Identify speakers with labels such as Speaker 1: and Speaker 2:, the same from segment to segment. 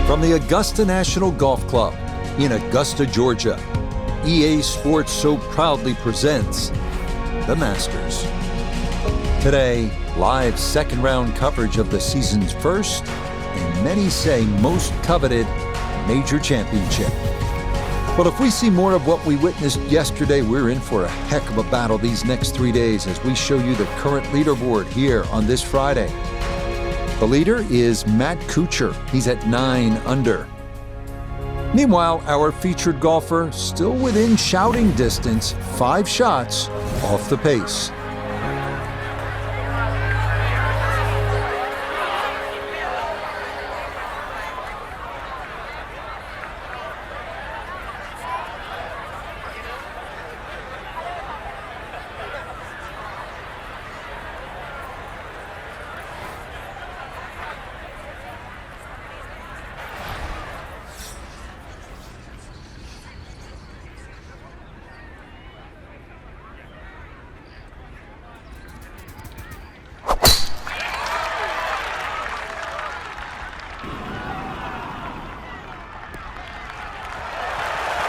Speaker 1: From the Augusta National Golf Club in Augusta, Georgia, EA Sports so proudly presents the Masters. Today, live second-round coverage of the season's first, and many say most coveted, major championship. Well, if we see more of what we witnessed yesterday, we're in for a heck of a battle these next 3 days as we show you the current leaderboard here on this Friday. The leader is Matt Kuchar. He's at 9 under. Meanwhile, our featured golfer still within shouting distance, 5 shots off the pace.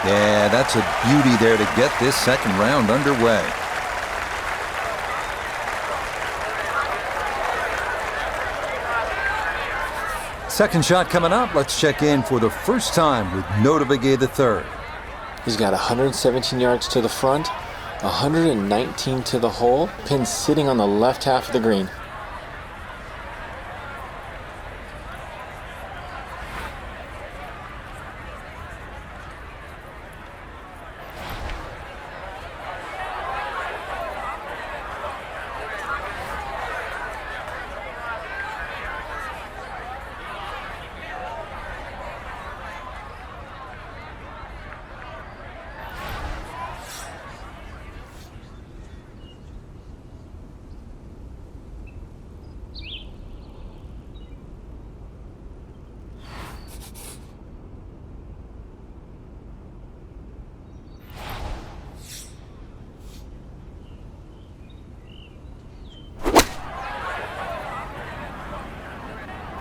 Speaker 1: Yeah, that's a beauty there to get this second round underway. Second shot coming up. Let's check in for the first time with Notavigay III.
Speaker 2: He's got 117 yards to the front, 119 to the hole, pin sitting on the left half of the green.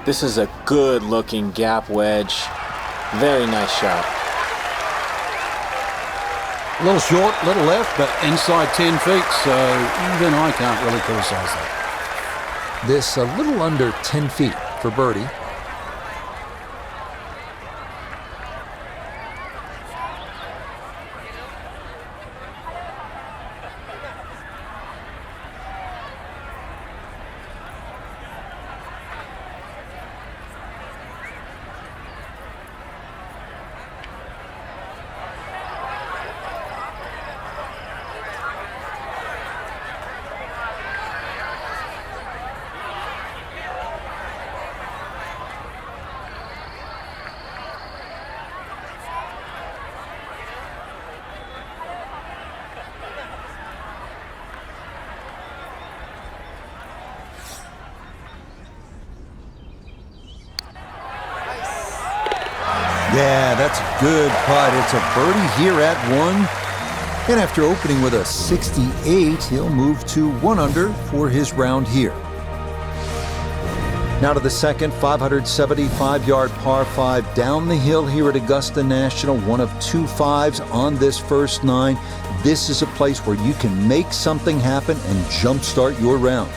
Speaker 2: This is a good-looking gap wedge. Very nice shot.
Speaker 3: A little short, little left, but inside 10 feet, so even I can't really criticize that.
Speaker 1: This a little under 10 feet for birdie. Yeah, that's a good putt. It's a birdie here at 1. And after opening with a 68, he'll move to 1 under for his round here. Now to the second 575-yard par 5 down the hill here at Augusta National. One of 2 5s on this first 9. This is a place where you can make something happen and jumpstart your round.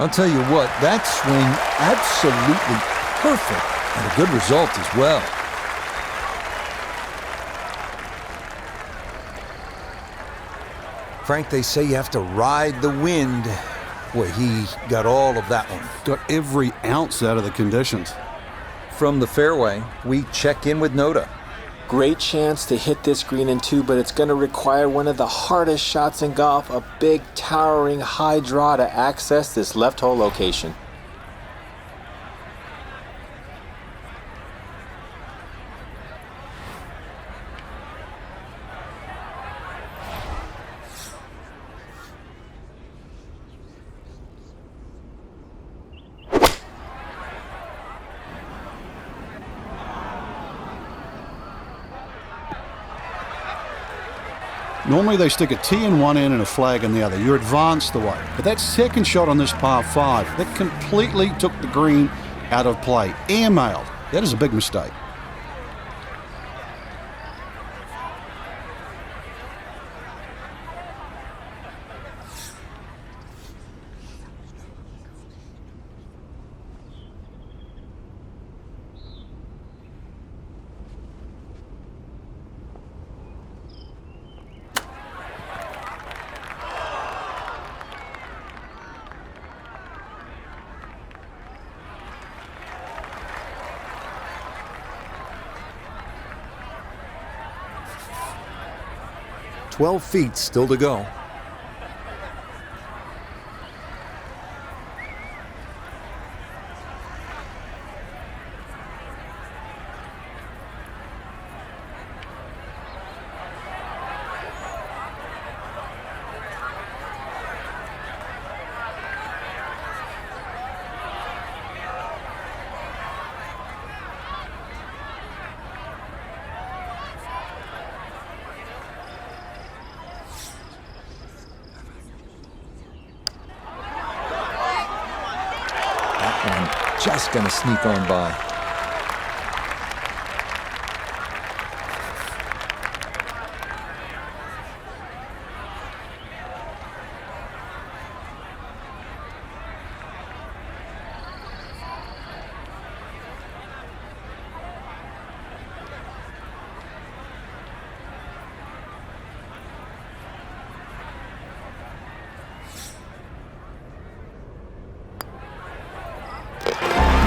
Speaker 1: I'll tell you what, that swing absolutely perfect and a good result as well. Frank, they say you have to ride the wind. Boy, he got all of that one.
Speaker 3: Got every ounce out of the conditions.
Speaker 1: From the fairway, we check in with Nota.
Speaker 2: Great chance to hit this green in two, but it's going to require one of the hardest shots in golf, a big, towering, high draw to access this left hole location.
Speaker 3: Normally they stick a tee in one end and a flag in the other. You're advanced the way. But that second shot on this par 5, that completely took the green out of play. Airmailed. That is a big mistake.
Speaker 1: "12 feet still to go." Just gonna sneak on by.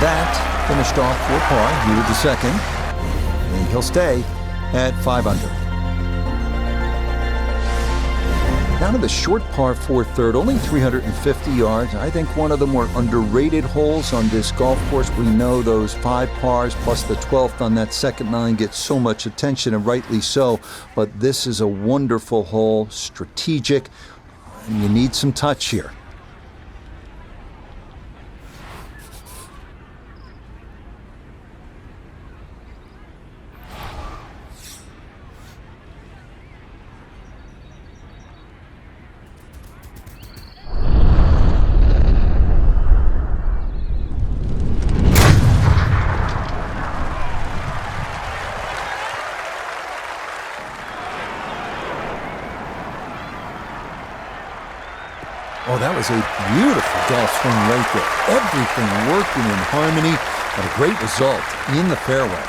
Speaker 1: That finished off for par. He with the second, and he'll stay at 5 under. Down to the short par 4 third, only 350 yards. I think one of the more underrated holes on this golf course. We know those 5 pars plus the 12th on that second 9 get so much attention, and rightly so. But this is a wonderful hole, strategic, and you need some touch here. Oh, that was a beautiful golf swing right there. Everything working in harmony, and a great result in the fairway.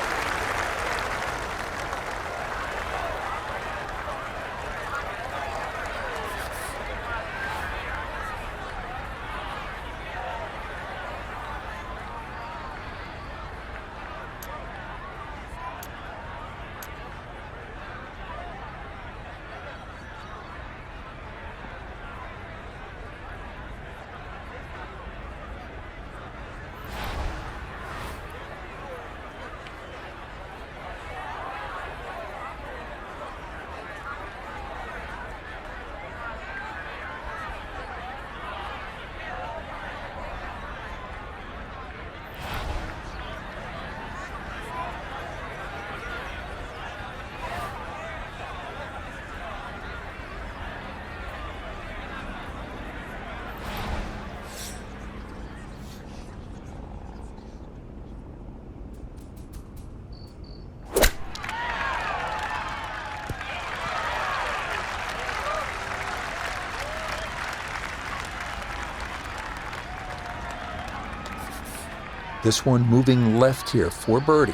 Speaker 1: This one moving left here for birdie.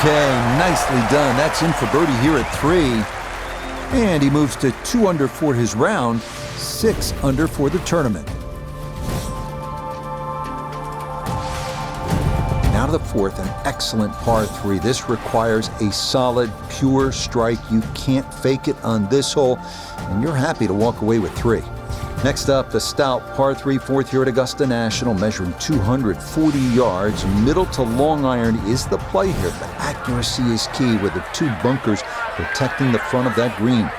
Speaker 1: Okay, nicely done. That's in for birdie here at 3. And he moves to 2 under for his round, 6 under for the tournament. Now to the 4th, an excellent par 3. This requires a solid, pure strike. You can't fake it on this hole, and you're happy to walk away with 3. Next up, the stout par 3 4th here at Augusta National, measuring 240 yards. Middle to long iron is the play here, but accuracy is key with the 2 bunkers protecting the front of that green.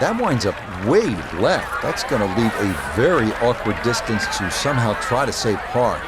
Speaker 1: That winds up way left. That's going to leave a very awkward distance to somehow try to save par.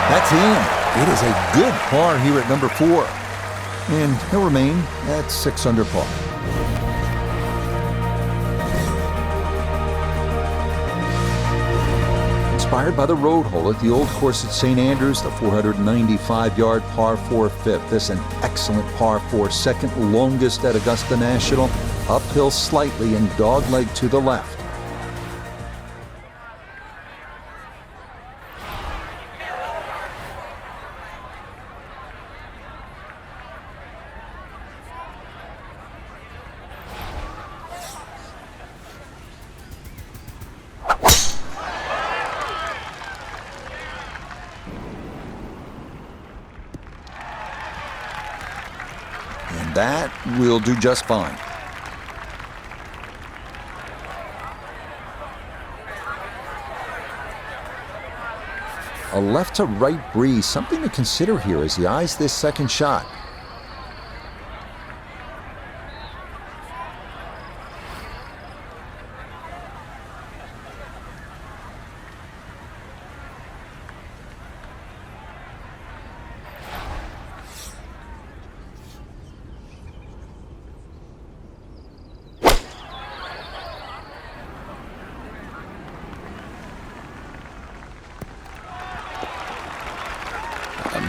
Speaker 1: That's in. It is a good par here at number 4. And he'll remain at 6 under par. Inspired by the road hole at the old course at St. Andrews, the 495-yard par 4 5th. This an excellent par 4, second longest at Augusta National. Uphill slightly and dogleg to the left. And that will do just fine. A left to right breeze, something to consider here as he eyes this second shot.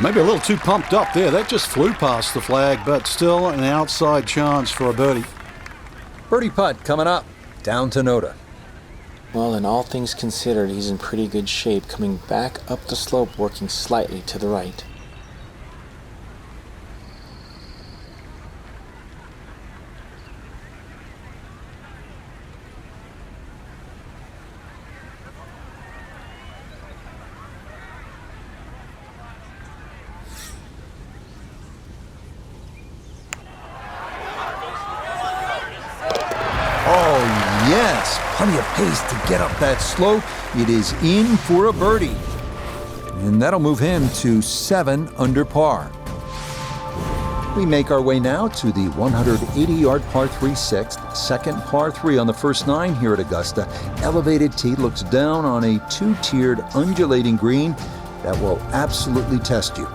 Speaker 3: Maybe a little too pumped up there. That just flew past the flag, but still an outside chance for a birdie.
Speaker 1: Birdie putt coming up, down to Noda.
Speaker 2: Well, in all things considered, he's in pretty good shape, coming back up the slope, working slightly to the right.
Speaker 1: plenty of pace to get up that slope. It is in for a birdie. And that'll move him to 7 under par. We make our way now to the 180-yard par 3 sixth, second par 3 on the first 9 here at Augusta. Elevated tee looks down on a 2-tiered undulating green that will absolutely test you.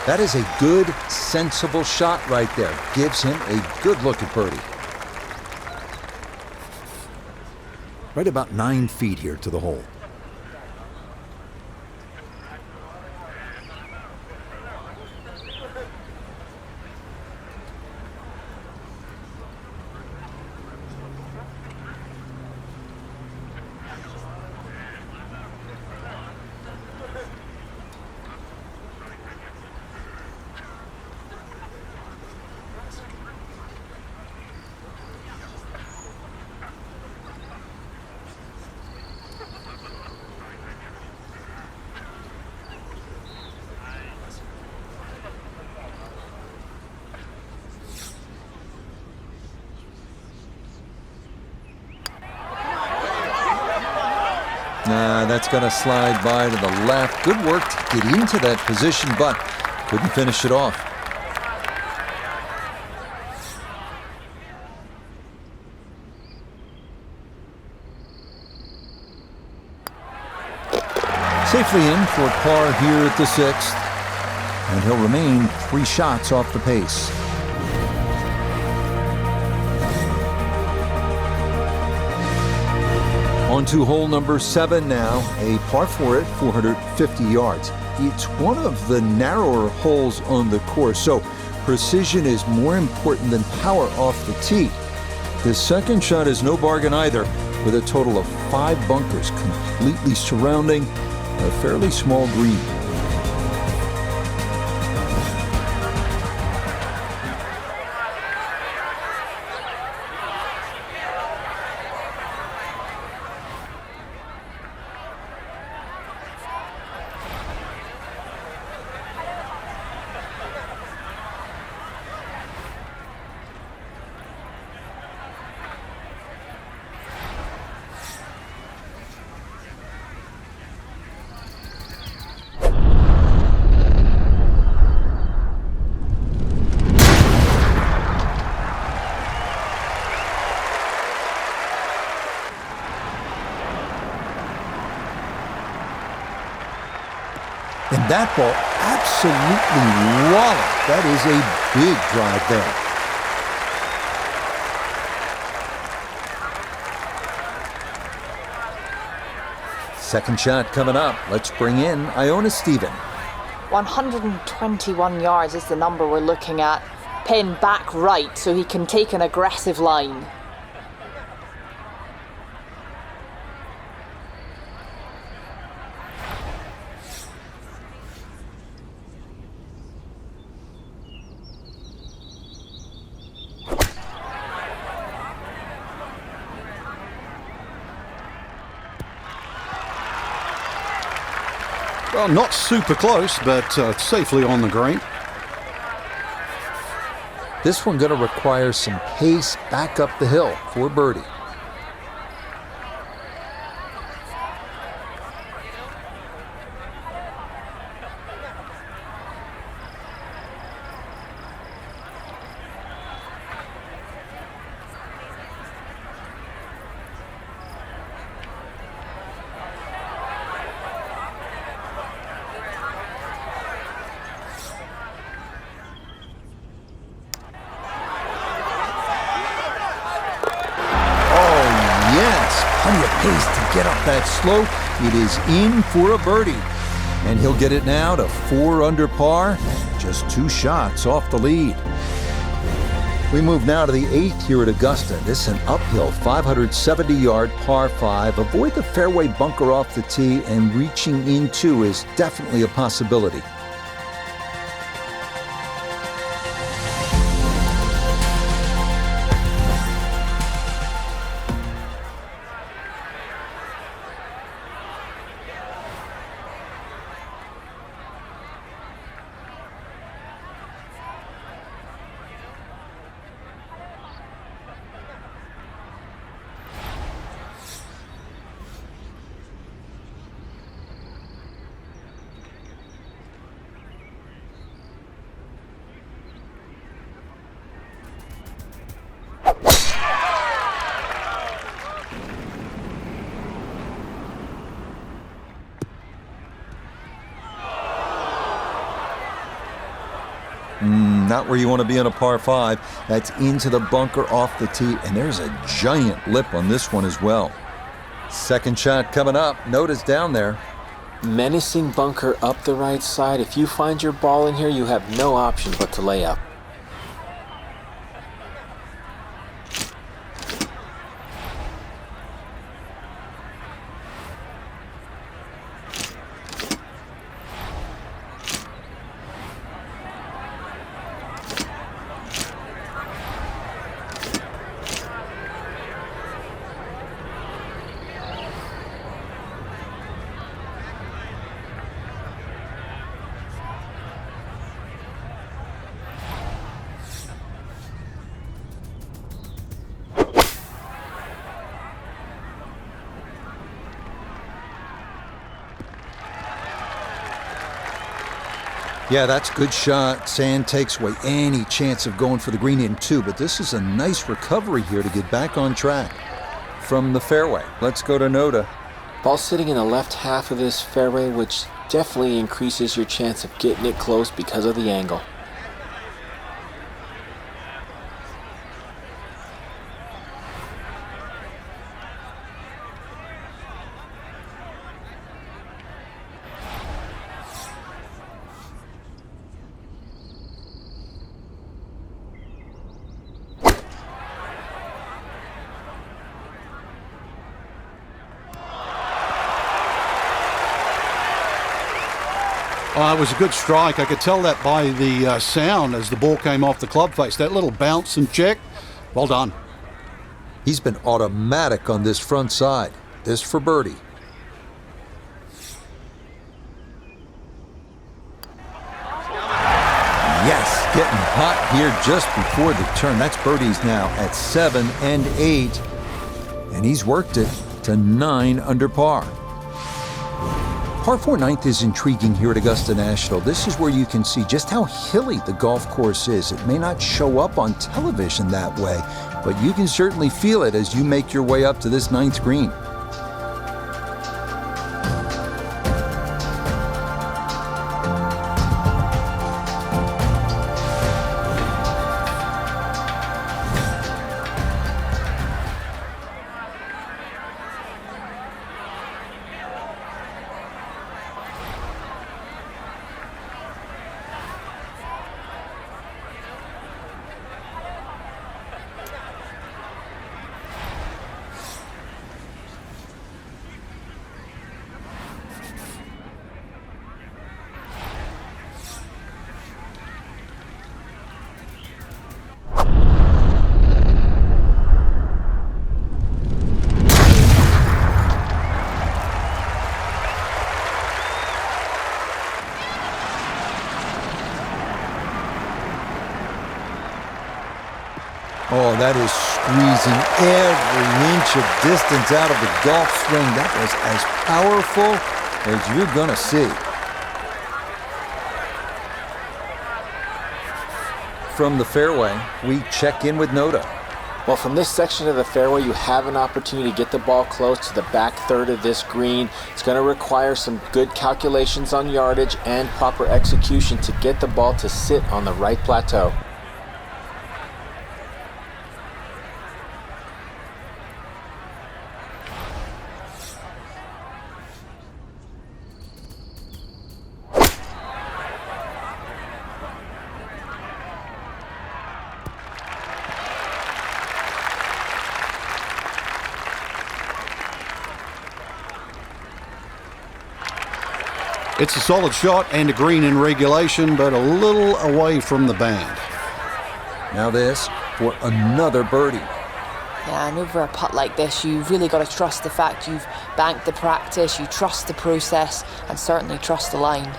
Speaker 1: That is a good, sensible shot right there. Gives him a good look at birdie. Right about 9 feet here to the hole. That's going to slide by to the left. Good work to get into that position, but couldn't finish it off. Safely in for par here at the 6th, and he'll remain 3 shots off the pace. On to hole number 7 now, a par 4 at 450 yards. It's one of the narrower holes on the course, so precision is more important than power off the tee. The second shot is no bargain either, with a total of 5 bunkers completely surrounding a fairly small green. And that ball absolutely walloped. That is a big drive there. Second shot coming up. Let's bring in Iona Stephen.
Speaker 4: 121 yards is the number we're looking at. Pin back right so he can take an aggressive line.
Speaker 3: Well, not super close, but safely on the green.
Speaker 1: This one going to require some pace back up the hill for birdie. Plenty of pace to get up that slope. It is in for a birdie. And he'll get it now to 4 under par, just 2 shots off the lead. We move now to the 8th here at Augusta. This is an uphill 570-yard par 5. Avoid the fairway bunker off the tee, and reaching into is definitely a possibility. Not where you want to be on a par 5. That's into the bunker off the tee, and there's a giant lip on this one as well. Second shot coming up. Noda's down there.
Speaker 2: Menacing bunker up the right side. If you find your ball in here, you have no option but to lay up.
Speaker 1: Yeah, that's a good shot. Sand takes away any chance of going for the green in 2, but this is a nice recovery here to get back on track. From the fairway, let's go to Noda.
Speaker 2: Ball sitting in the left half of this fairway, which definitely increases your chance of getting it close because of the angle.
Speaker 3: It was a good strike. I could tell that by the sound as the ball came off the club face. That little bounce and check, well done.
Speaker 1: He's been automatic on this front side. This for birdie. Yes, getting hot here just before the turn. That's birdies now at 7 and 8. And he's worked it to 9 under par. Par 4 ninth is intriguing here at Augusta National. This is where you can see just how hilly the golf course is. It may not show up on television that way, but you can certainly feel it as you make your way up to this 9th green. Oh, that is squeezing every inch of distance out of the golf swing. That was as powerful as you're going to see. From the fairway, we check in with Noda.
Speaker 2: Well, from this section of the fairway, you have an opportunity to get the ball close to the back third of this green. It's going to require some good calculations on yardage and proper execution to get the ball to sit on the right plateau.
Speaker 3: It's a solid shot and a green in regulation, but a little away from the band.
Speaker 1: Now this for another birdie.
Speaker 4: Yeah, and over a putt like this, you've really got to trust the fact you've banked the practice, you trust the process, and certainly trust the line.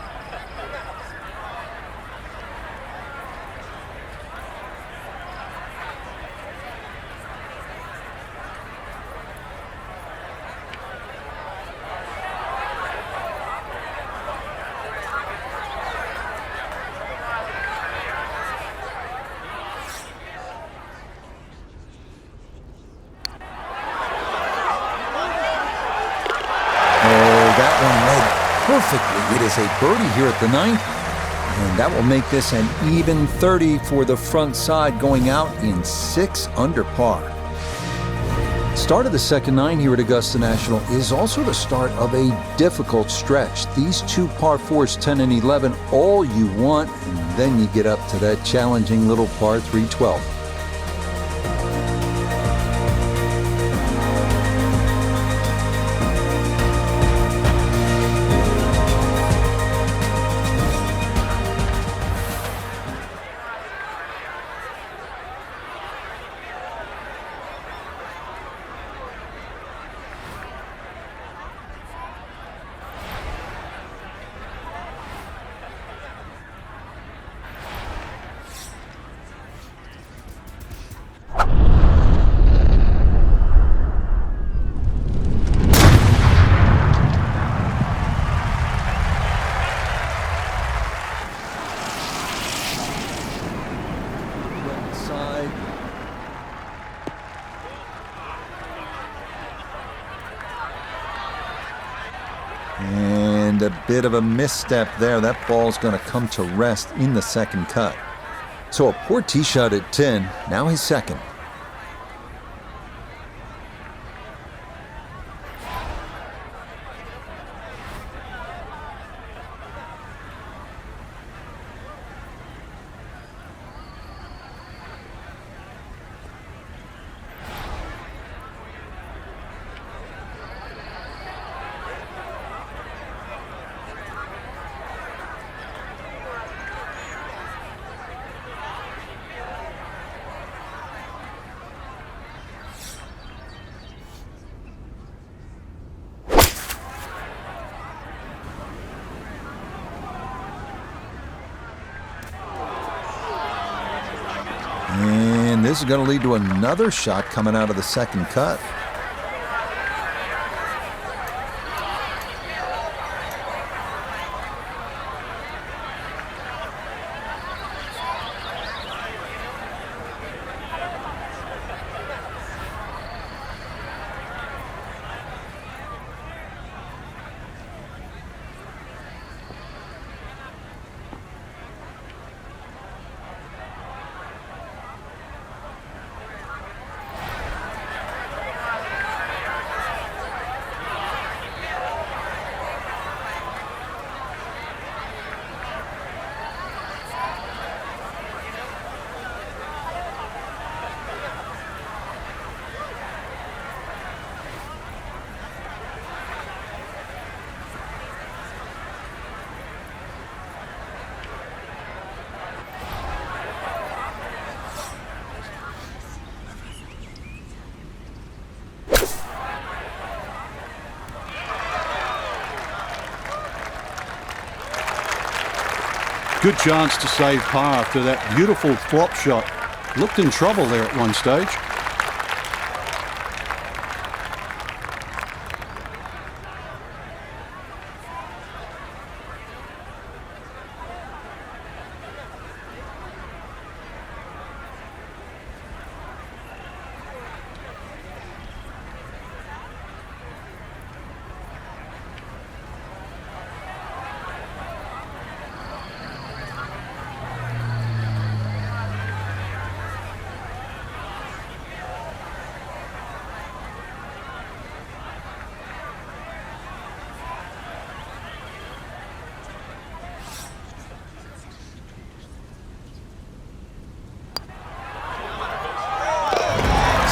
Speaker 1: Perfectly. It is a birdie here at the 9th, and that will make this an even 30 for the front side, going out in 6 under par. Start of the second 9 here at Augusta National is also the start of a difficult stretch. These 2 par 4s, 10 and 11, all you want, and then you get up to that challenging little par 3, 12. And a bit of a misstep there. That ball's going to come to rest in the second cut. So a poor tee shot at 10, now his second. And this is going to lead to another shot coming out of the second cut.
Speaker 3: Good chance to save par after that beautiful flop shot. Looked in trouble there at one stage.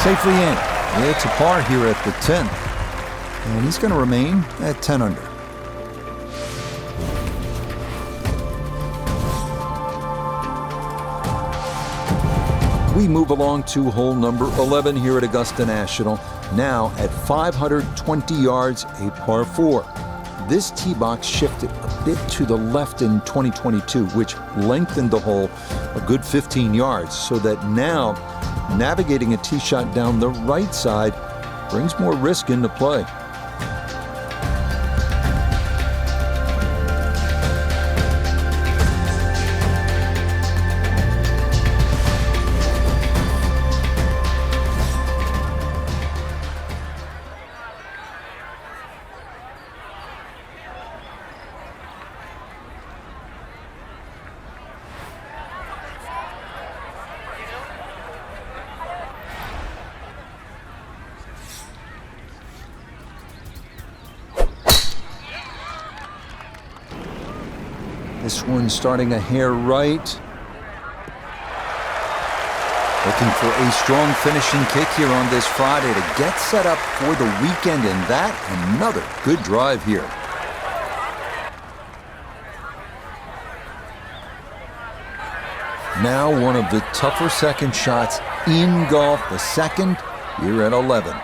Speaker 1: Safely in. It's a par here at the 10th. And he's going to remain at 10 under. We move along to hole number 11 here at Augusta National, now at 520 yards, a par 4. This tee box shifted a bit to the left in 2022, which lengthened the hole a good 15 yards, so that now navigating a tee shot down the right side brings more risk into play. This one starting a hair right. Looking for a strong finishing kick here on this Friday to get set up for the weekend, and that another good drive here. Now one of the tougher second shots in golf, the second here at 11.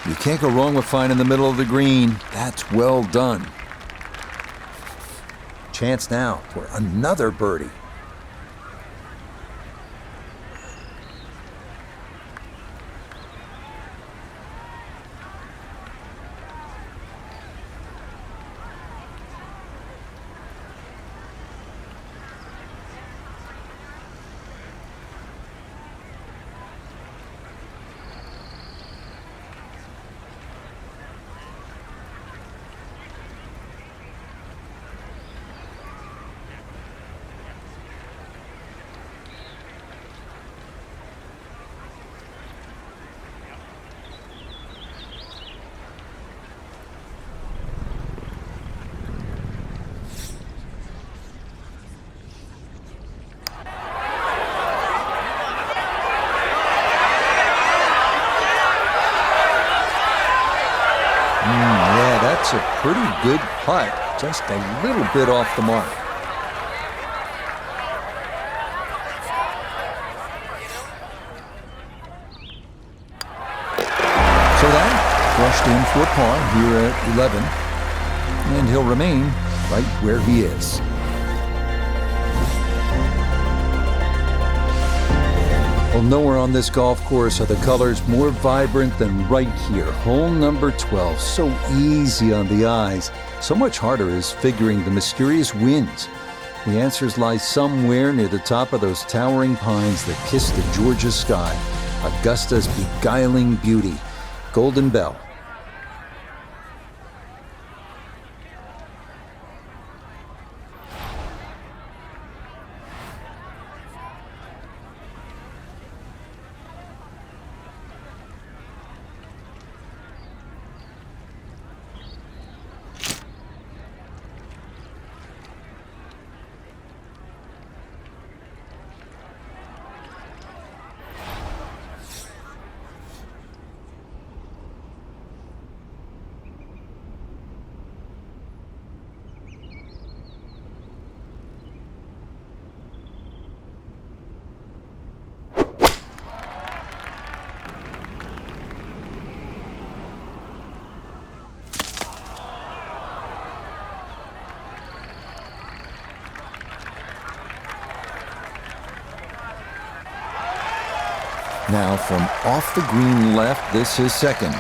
Speaker 1: You can't go wrong with finding the middle of the green. That's well done. Chance now for another birdie. Yeah, that's a pretty good putt, just a little bit off the mark. So that brushed in for par here at 11, and he'll remain right where he is. Well, nowhere on this golf course are the colors more vibrant than right here. Hole number 12, so easy on the eyes. So much harder is figuring the mysterious winds. The answers lie somewhere near the top of those towering pines that kiss the Georgia sky. Augusta's beguiling beauty. Golden Bell. Now from off the green left, this is second.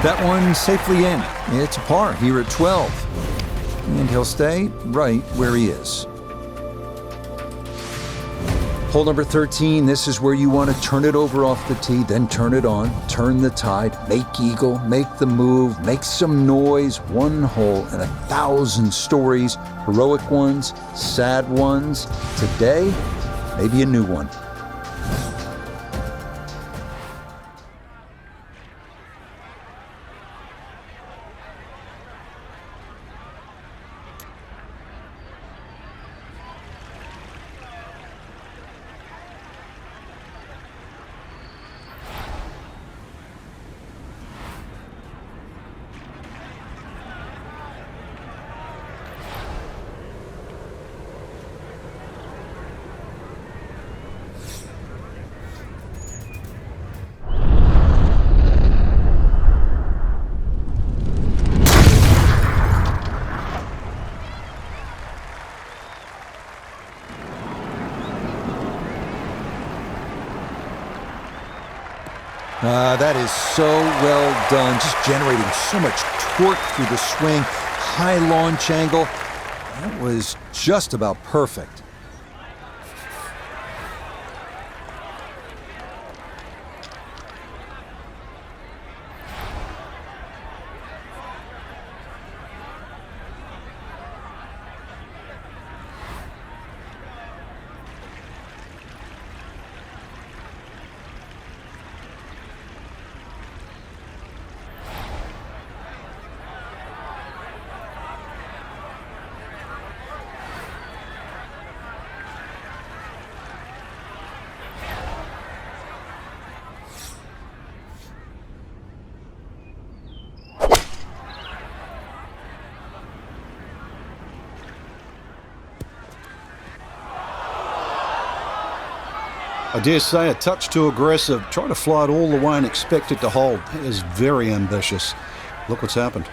Speaker 1: That one safely in. It's a par here at 12. And he'll stay right where he is. Hole number 13, this is where you want to turn it over off the tee, then turn it on, turn the tide, make eagle, make the move, make some noise. One hole and 1,000 stories, heroic ones, sad ones. Today, maybe a new one. That is so well done, just generating so much torque through the swing, high launch angle. That was just about perfect.
Speaker 3: I dare say a touch too aggressive. Try to fly it all the way and expect it to hold. That is very ambitious. Look what's happened.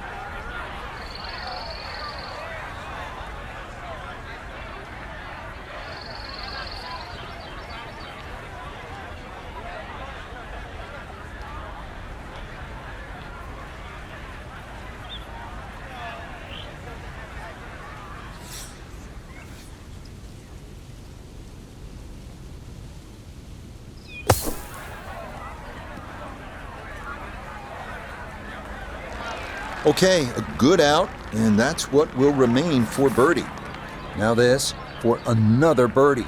Speaker 1: Okay, a good out, and that's what will remain for birdie. Now this for another birdie.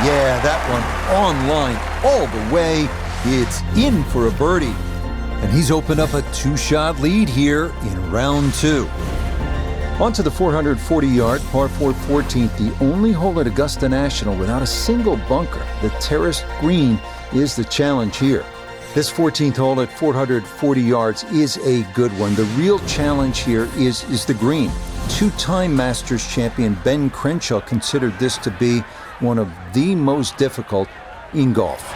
Speaker 1: Yeah, that one on line all the way. It's in for a birdie. And he's opened up a two-shot lead here in round two. On to the 440-yard par 4 14th, the only hole at Augusta National without a single bunker. The terraced green is the challenge here. This 14th hole at 440 yards is a good one. The real challenge here is the green. Two-time Masters champion Ben Crenshaw considered this to be one of the most difficult in golf.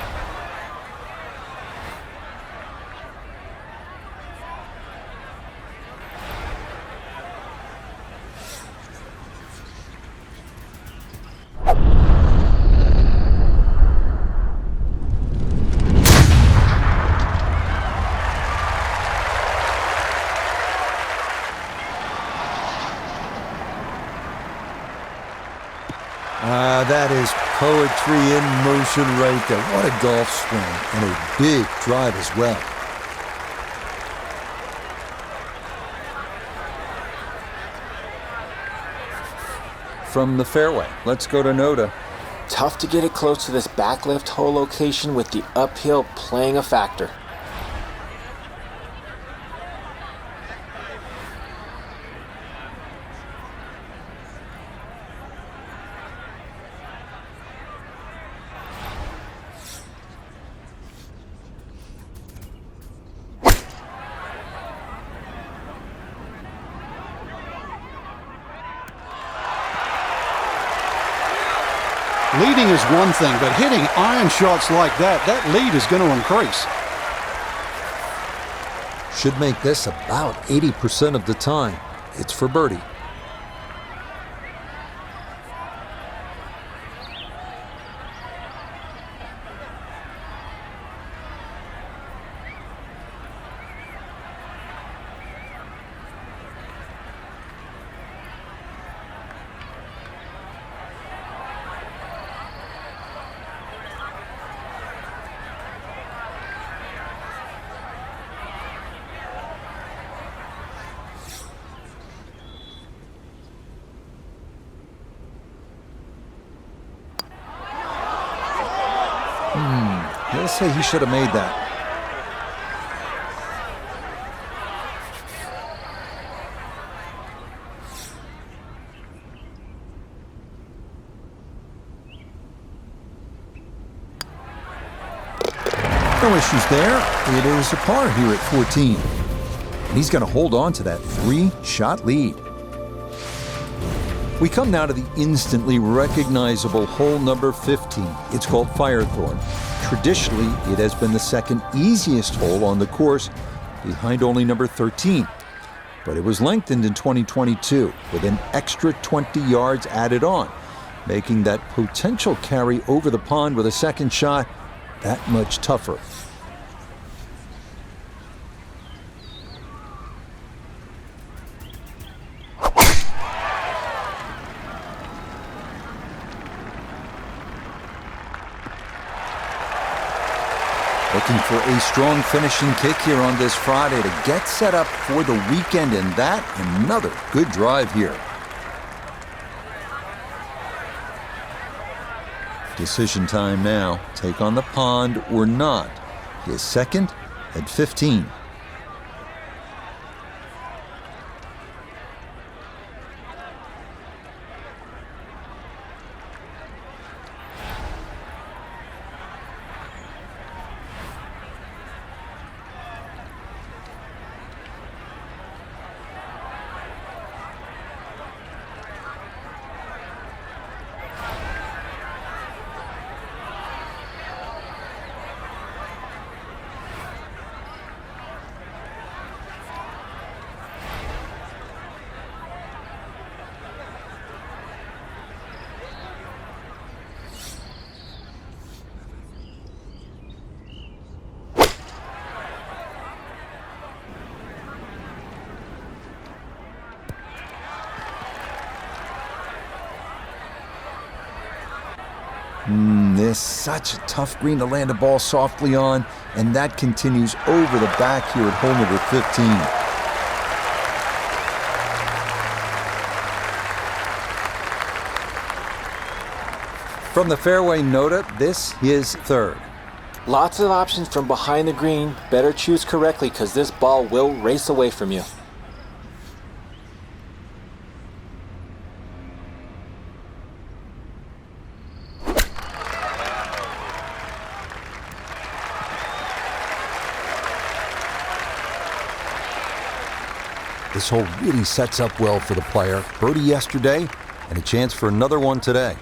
Speaker 1: That is poetry in motion right there. What a golf swing, and a big drive as well. From the fairway, let's go to Noda.
Speaker 2: Tough to get it close to this back left hole location with the uphill playing a factor.
Speaker 3: Leading is one thing, but hitting iron shots like that lead is going to increase.
Speaker 1: Should make this about 80% of the time. It's for birdie. He'll say he should have made that. No issues there. It is a par here at 14. And he's going to hold on to that 3-shot lead. We come now to the instantly recognizable hole number 15. It's called Firethorn. Traditionally, it has been the second easiest hole on the course, behind only number 13. But it was lengthened in 2022 with an extra 20 yards added on, making that potential carry over the pond with a second shot that much tougher. Looking for a strong finishing kick here on this Friday to get set up for the weekend, and that another good drive here. Decision time now. Take on the pond or not. His second at 15. This is such a tough green to land a ball softly on, and that continues over the back here at hole number 15. From the fairway, Noda, this is third.
Speaker 2: Lots of options from behind the green. Better choose correctly because this ball will race away from you.
Speaker 1: This hole really sets up well for the player. Birdie yesterday, and a chance for another one today.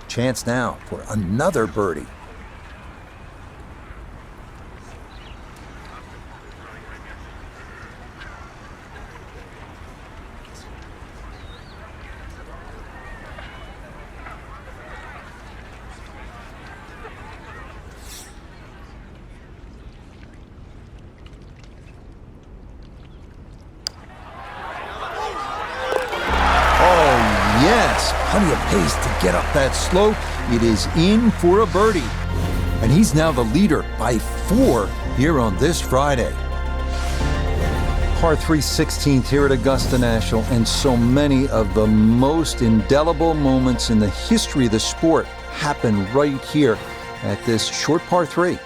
Speaker 1: Chance now for another birdie. Yes, plenty of pace to get up that slope. It is in for a birdie. And he's now the leader by 4 here on this Friday. Par 3 16th here at Augusta National, and so many of the most indelible moments in the history of the sport happen right here at this short par 3.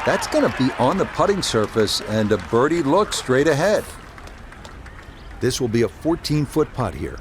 Speaker 1: That's going to be on the putting surface, and a birdie look straight ahead. This will be a 14-foot putt here.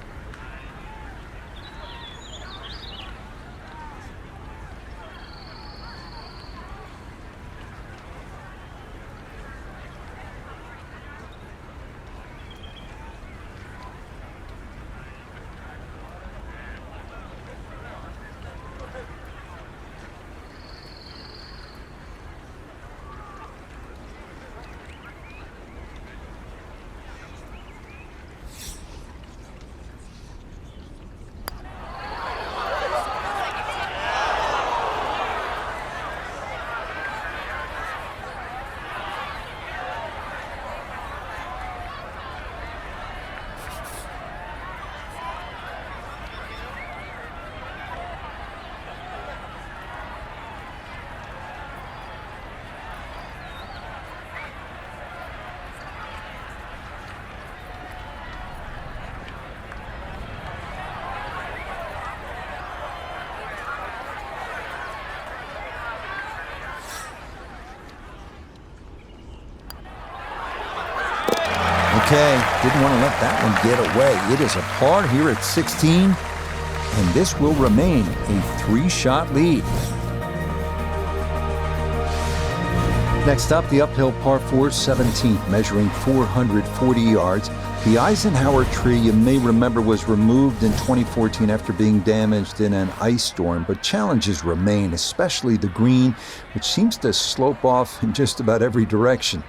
Speaker 1: Okay, didn't want to let that one get away. It is a par here at 16, and this will remain a 3-shot lead. Next up, the uphill par 4 17th, measuring 440 yards. The Eisenhower tree, you may remember, was removed in 2014 after being damaged in an ice storm, but challenges remain, especially the green, which seems to slope off in just about every direction.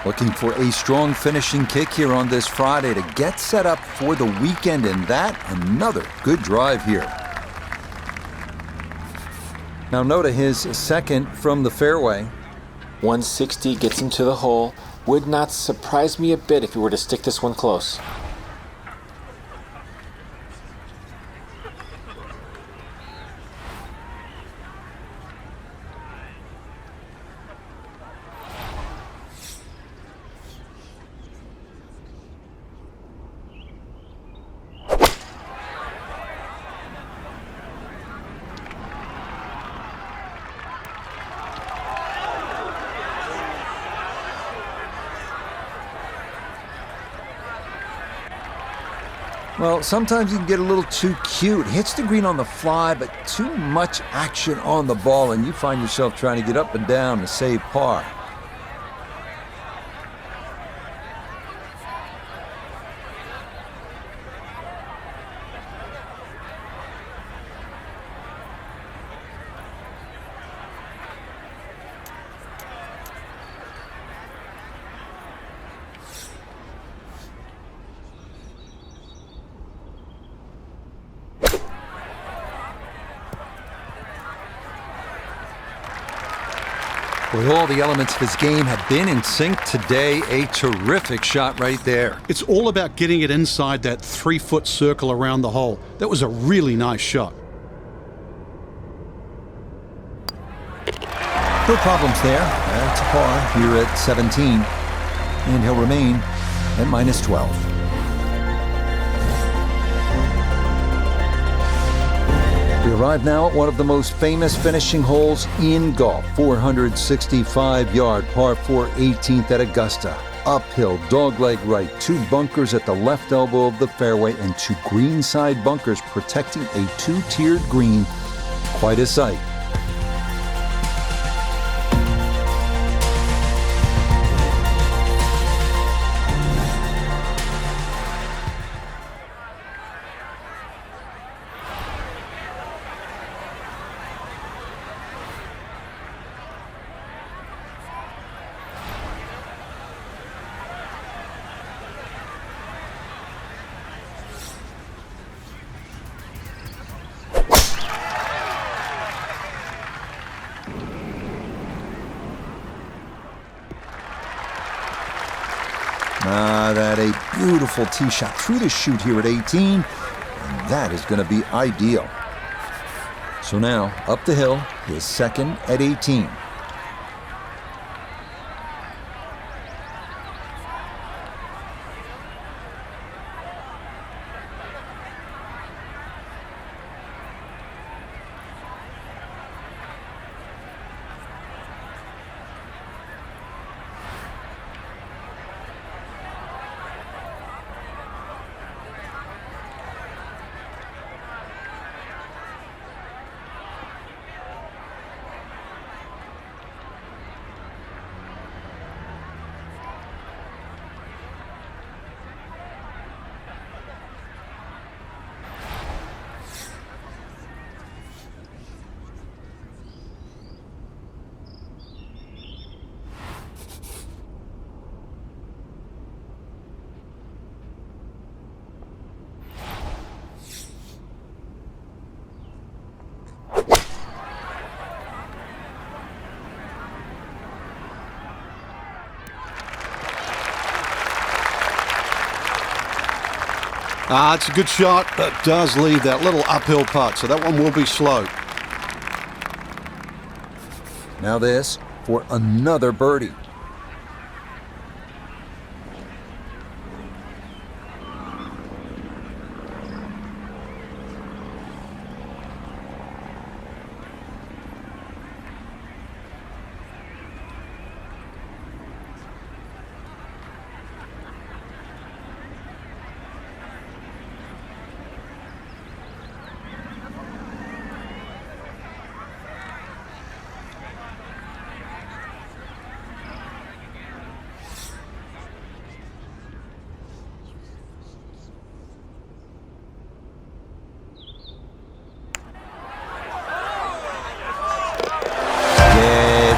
Speaker 1: Looking for a strong finishing kick here on this Friday to get set up for the weekend, and that another good drive here. Now Notah, his second from the fairway.
Speaker 2: 160 gets him to the hole. Would not surprise me a bit if he were to stick this one close.
Speaker 1: Well, sometimes you can get a little too cute. Hits the green on the fly, but too much action on the ball, and you find yourself trying to get up and down to save par. Well, all the elements of his game have been in sync today. A terrific shot right there.
Speaker 3: It's all about getting it inside that 3-foot circle around the hole. That was a really nice shot.
Speaker 1: No problems there. That's a par here at 17. and he'll remain at -12. We arrive now at one of the most famous finishing holes in golf, 465-yard par 4 18th at Augusta. Uphill, dogleg right, 2 bunkers at the left elbow of the fairway and 2 greenside bunkers protecting a 2-tiered green. Quite a sight. That a beautiful tee shot through the chute here at 18, and that is going to be ideal. So now, up the hill, his second at 18.
Speaker 3: It's a good shot, but does leave that little uphill putt, so that one will be slow.
Speaker 1: Now this for another birdie.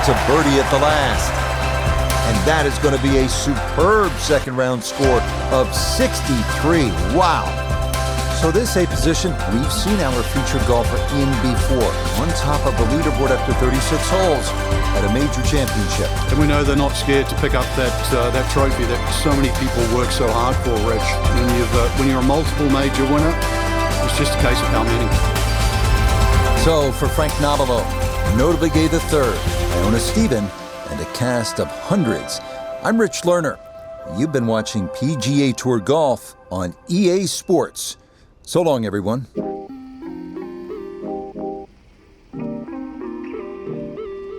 Speaker 1: It's a birdie at the last. And that is going to be a superb second round score of 63. Wow. So this a position we've seen our featured golfer in before. On top of the leaderboard after 36 holes at a major championship.
Speaker 3: And we know they're not scared to pick up that trophy that so many people work so hard for, Rich. When you're a multiple major winner, it's just a case of how many.
Speaker 1: So for Frank Nobilo, notably Gay III, Iona Stephen, and a cast of hundreds, I'm Rich Lerner. You've been watching PGA Tour Golf on EA Sports. So long, everyone.